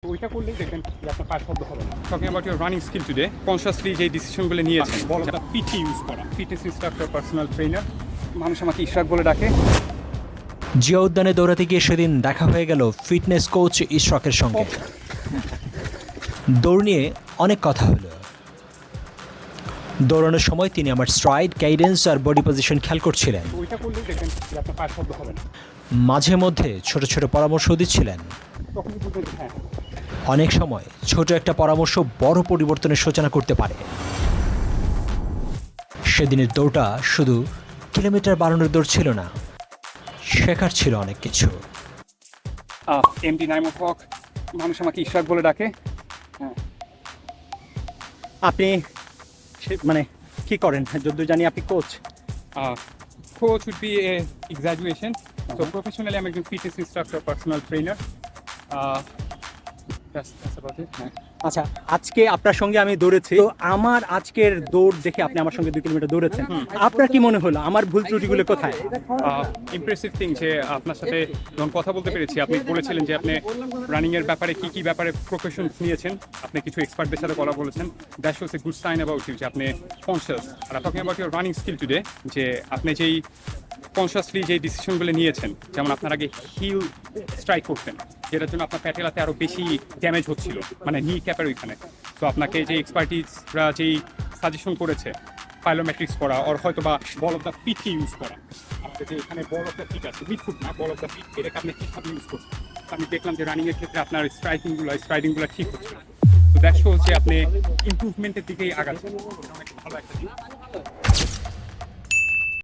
তো ওইটা করলেই দেখবেন যে আপনার পায়ের শব্দ হবে না। Talking about your running skill today, consciously যে ডিসিশনগুলো নিয়েছেন, বল অফ দ্য পিটি ইউজ করা, ফিটনেস ইনস্ট্রাক্টর, পার্সোনাল ট্রেনার, মানুষ আমাকে ইশরাক বলে ডাকে। জিয়া উদ্যানে দৌড়াতে গিয়ে সেদিন দেখা হয়ে গেল ফিটনেস কোচ ইশরাকের সঙ্গে। দৌড় নিয়ে অনেক কথা হলো। দৌড়ানোর সময় তিনি আমার স্ট্রাইড, গাইডেন্স আর বডি পজিশন খেয়াল করছিলেন। তো ওইটা করলেই দেখবেন যে আপনার পায়ের শব্দ হবে না। মাঝে মধ্যে ছোট ছোট পরামর্শ দিচ্ছিলেন। তখনই বুঝবেন হ্যাঁ, অনেক সময় ছোট একটা পরামর্শ বড় পরিবর্তনের সূচনা করতে পারে। সেদিনের দৌড়টা শুধু কিলোমিটার বাড়ানোর দৌড় ছিল না, শেখার ছিল অনেক কিছু। এমডি নাইমুল হক, মানুষ আমাকে ইশরাক বলে ডাকে। হ্যাঁ, আপনি মানে কি করেন? যতদূর জানি আপনি coach. Coach would be a এক্সাজুয়েশন। সো প্রফেশনালি আমি একজন ফিটনেস ইনস্ট্রাক্টর, পার্সোনাল ট্রেনার। হ্যাঁ, আচ্ছা, আজকে আপনার সঙ্গে আমি দৌড়েছি, তো আমার আজকের দৌড় দেখে আপনি আমার সঙ্গে 2 কিলোমিটার দৌড়েছেন। আপনার কি মনে হলো আমার ভুল ত্রুটিগুলো কোথায়? ইমপ্রেসিভ থিং যে আপনার সাথে যখন কথা বলতে পেরেছি, আপনি বলেছিলেন যে আপনি রানিংয়ের ব্যাপারে কি ব্যাপারে প্রফেশন নিয়েছেন, আপনি কিছু এক্সপার্টদের সাথে কথা বলেছেন। That shows a good sign about you যে আপনি কনসিয়াস। আর talking about your running skill today, যে আপনি যেই কনসিয়াসলি যে ডিসিশনগুলো নিয়েছেন, যেমন আপনার আগে হিল স্ট্রাইক করতেন, যেটার জন্য আপনার প্যাটেলাতে আরও বেশি ড্যামেজ হচ্ছিল, মানে নি ক্যাপের ওইখানে। তো আপনাকে যে এক্সপার্টিসরা যেই সাজেশন করেছে, পাইলোমেট্রিক্স করা, ওর হয়তো বা বল অফ দ্য ফিট ইউজ করা, আমাদের যে এখানে বল অফ দ্য ফিট আছে, মিডফুট না, বল অফ দ্য ফিট, এটাকে আপনি ঠিকভাবে ইউজ করছেন। আমি দেখলাম যে রানিংয়ের ক্ষেত্রে আপনার স্ট্রাইডিংগুলো ঠিক হচ্ছে। তো দ্যাট শোজ যে আপনি ইমপ্রুভমেন্টের দিকেই আগাচ্ছেন। অনেক ভালো একটা দিক।